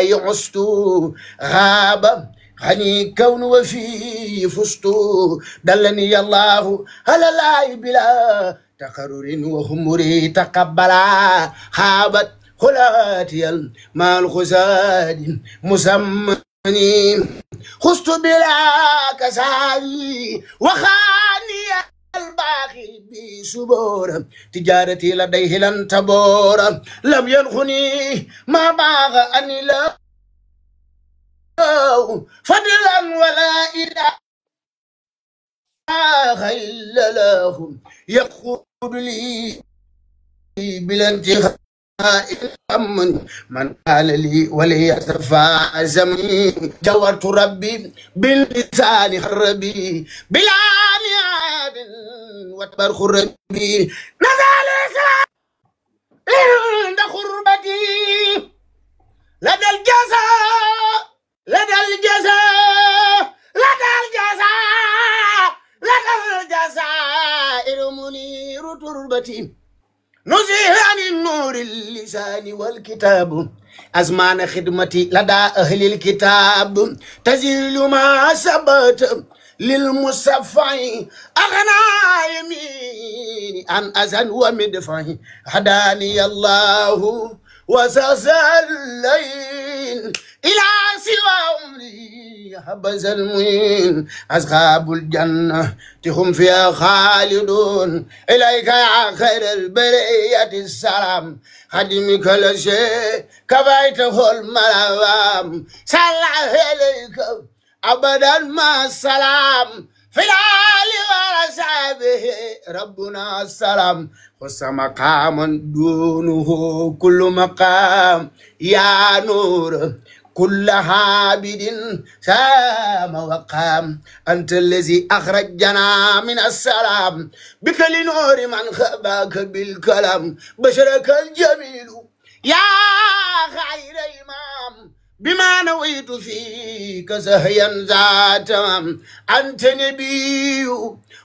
عست غاب غني كون وفي فزت دلني الله على لا بلا تقرر وخمري تقبلا خابت خلاتي مع الخزاد مسمني خست بلا كسالي وخاني الباقي بسبور تجارتي لديه لن تبور لم ينخني ما باغ أني لا فضلا ولا إله إلا له يقول لي بلا انتهاء من قال لي وليترفع زمني جورت ربي باللسان خربي بلا نياب وتبرخ ربي نزل الإسلام عند خربتي لدى الجزاء لدى الجزاء لدى الجزاء لدى الجزائر منير تربتي نزيه عن النور اللسان والكتاب أزمان خدمتي لدى أهل الكتاب تزيل ما سبت للمصفى أغنى يميني عن أذى ومدفع هداني الله وساس الليل إلى سوى عمري حبز المين أصحاب الجنة هم فيها خالدون إليك يا خير البرية السلام خدمك كل شيء كفيته الملام صلى عليك أبدا ما السلام في العال ورسابه ربنا السلام خص مقاما دونه كل مقام يا نور كل عابد سام وقام أنت الذي أخرجنا من السلام بك لنور من خباك بالكلام بشرك الجميل يا خير إمام بما نويت فيك سهيا ذاتا أنت نبي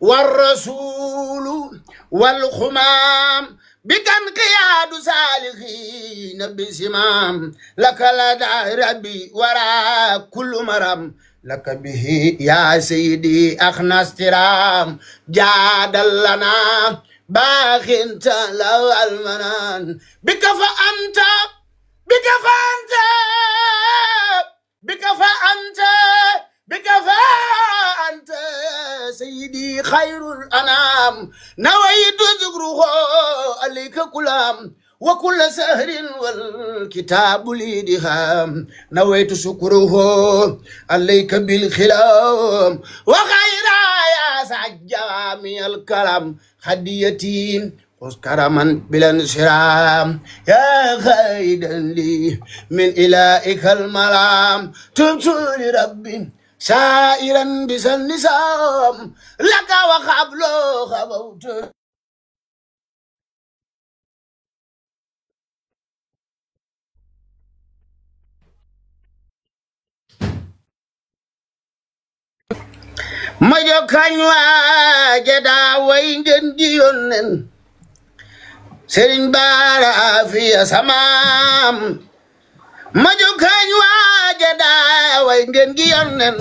والرسول والخمام بك انقياد صالحين بسمام لك لدى ربي وراء كل مرام لك به يا سيدي أخنا استرام جاد لنا باخ انت لو المنان بك فأنت بك فأنت بك فأنت بك فأنت سيدي خير الأنام نويت ذكره عليك كلام وكل سهر والكتاب لي دهام نويت شكره عليك بالخلام وخيرا يا سجامي الكلام خديتي كرما بلا انسرام يا خيدا لي من إلهك الملام تبت لربي سائرا بسنسام لك وقبل خبوت ما يكن واجدا وين ديونن Serigne Bara fi samam maju kañ waaja daa way ngeen gi yonen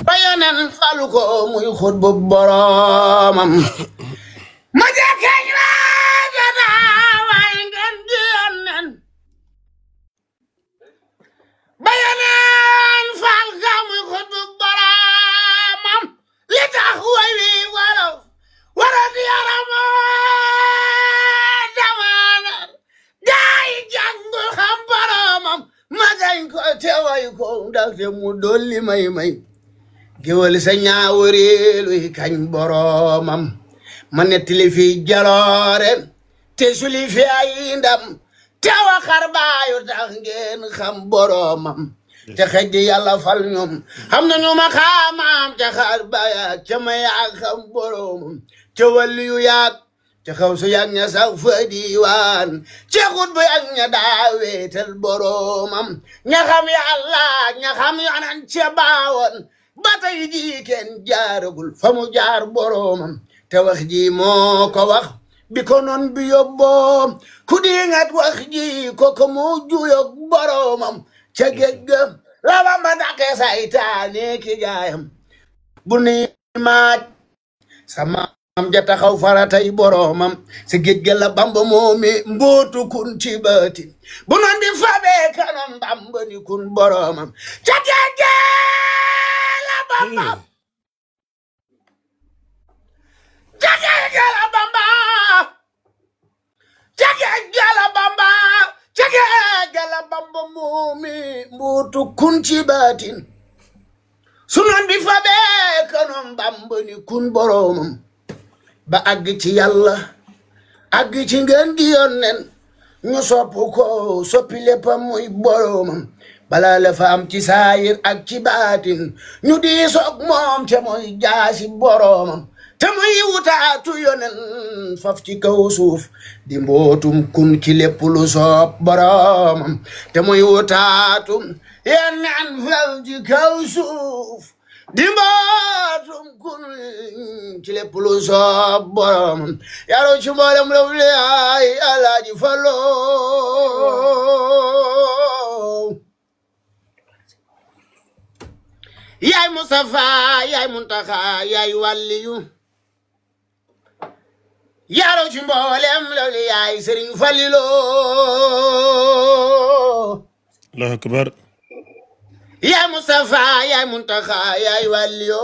bayonen falu ko muy xutbu boromam maju kañ waaja daa way ngeen gi yonen bayonen fal ko muy xutbu boromam li tax way wi wara di yaramo teway ko ndaxte mu dolli may gewal sa ñaaworeelu kañ boromam ma nettali fi jaloore te suli fi ay ndam te waxar baayu tax ngeen xam boromam te xej yàlla fal ñoom xam nañu ma xaamaam te xar baaya ca ma yaa xam boromam te waliyu yaag te xaw su yàgg ña sax fa diwaan ci xut bu yàgg ña daaweetal boromam ña xam yàlla ña xam yonan ca baawoon ba tey jii kenn jaaragul fa mu jaar boromam te wax ji moo ko wax bi ko noon bi yóbboo ku dingat wax ji ko ko mu juyog boromam ca géej ga la Bamba dàqee saytaane ki gaayam bu ni maaj sama am ja taxaw faratay boromam sa géej ga la Bamba moomi mbootu kun ci baatin bu noon bi fabee kanam Bamba ni kun boromam ca géej ga la Bamba ca géej ga la Bamba ca géej ga la Bamba ca géej ga la Bamba moomi mbootu kun ci baatin su noon bi fabee kanam Bamba ni kun boromam ba àgg ci yàlla àgg ci ngeen gi yonnen ñu sopp ko soppi léppam muy boromam balaa la fa am ci saayir ak ci baatin ñu di soog moom te mooy jaasi boromam te muy wutaatu yonen faf ci kaw suuf di mbootum kun ci lépp lu soob boromam te muy wutaatu yonen faf ci kaw suuf di mbootum kun ci lépp lu soob boromam yaro ci mboolem law li ay Alaaji Fallu yaay Mustafa yaay Muntaxa yaay wàlliyu yaro ci mboolem law li ay Sëriñ Fallilu Allahu akbar yaay Mustafa yaay Muntaxa yaay wàlliyu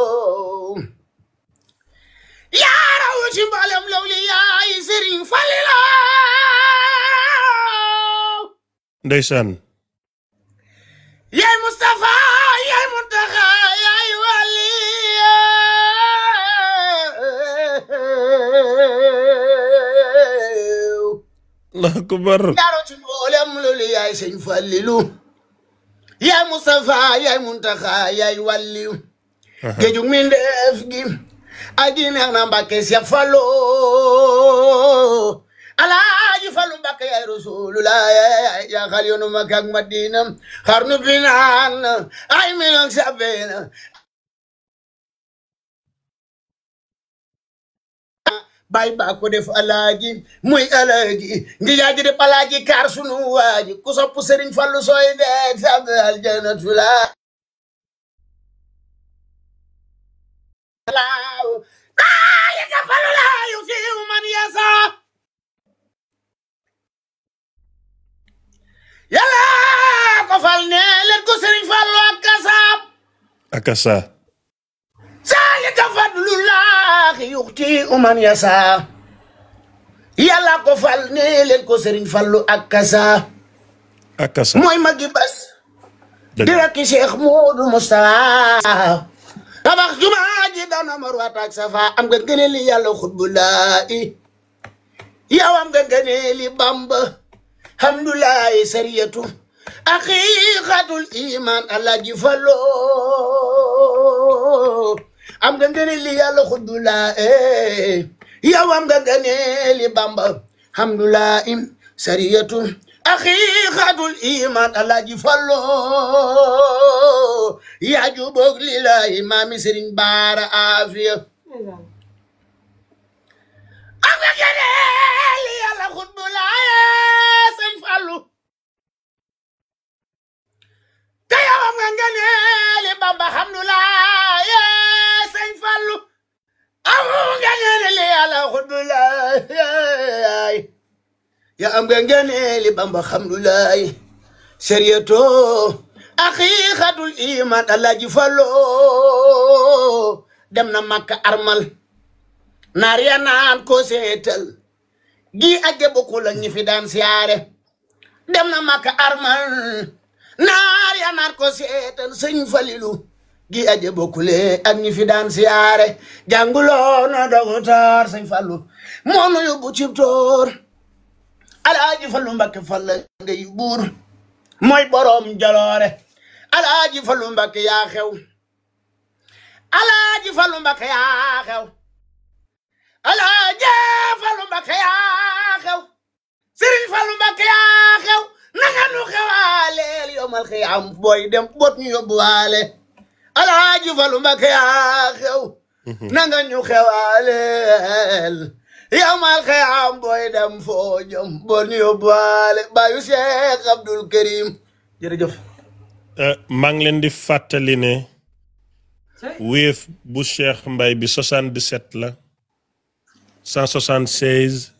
yaraw ci mboolem law li yaay Sëriñ Fallilu ndeysaan yaay Mustafa yaay Muntaxa yaay wàlliyu Allahu akbar yaraw ci mboolem law li yaay Sëriñ Fallilu yaay Mustafa yaay Muntaxa yaay wàlliyu géejug mi ndeef gi aji neex na Mbàkke Seex Fallu Alaaji Fallu Mbàkke yaay Rasulullah yaa xal yoonu Makka ak Madina xarnu bi naan ay million sabena bay ba ko def alaaji muy alaaji ngi yaaji def alaaji kaar sunu waaji ku sopp Sëriñ Fallu sooy dee sab aljannatu la daalika Fallu laa yusii'u man yasaa yàlla ko fal ne leen ko Sëriñ Fallu akasa zaalika fadlullaahi yu'tiihi man yasaa yàlla ko fal ne leen ko Sëriñ Fallu akasa mooy magi bas di rakki Cheikh Moodu Mustafa tabax jumaa ji dana marwat ak safa am nga ngëneeli yàlla xutbulaahi yow am nga ngëneeli Bamba hamdulaahi sariyatu aqiqatul iman Alaaji Fallu am nga ngëneeli yàlla xutbulaahi yow am nga ngëneeli Bamba hamdulaahi sariyatu aqiqatul iman Alaaji Fallu yaa jubóog lillahi maami Sëriñ Baara Afiya am nga ngëneeli yàlla xutbulaahi Sëriñ Fallu te yow am nga ngëneeli Bamba hamdulaahi Sëriñ Fallu am nga ngëneeli yàlla xutbulaahi ya am nga ngëneeli Bamba hamdulaahi sariyato aqiqatul iman Alaaji Fallu dem na Makka armal naar ya naan ko seetal gi aje bokkul ak ñi fi daan siyaare dem na Makka armal naar ya naan ko seetal Sëñ Falilu gi aje bokkule ak ñi fi daan siyaare jànguloo na docteur Sëñ Fallu moo nu yóbbu cib toor Alaaji Fallu Mbakke Fall ngay buur mooy borom jaloore Alaaji Fallu Mbakke yaa xew Alaaji Fallu Mbakke yaa xew Alaaji Fallu Mbakke yaa xew Sëriñ Fallu Mbakke yaa xew nanga nu xewaaleel yomal xiyaam booy dem bot ñu yóbbuwaale Alaaji Fallu Mbakke yaa xew nanga ñu xewaaleel yomal xiyaam booy dem foo jëm bot ñu yóbbuwaale baayu Cheikh Abdul Karim jërëjëf maa ngi leen di fàttali ne Wave bu Cheikh Mbaye bi 77 la 176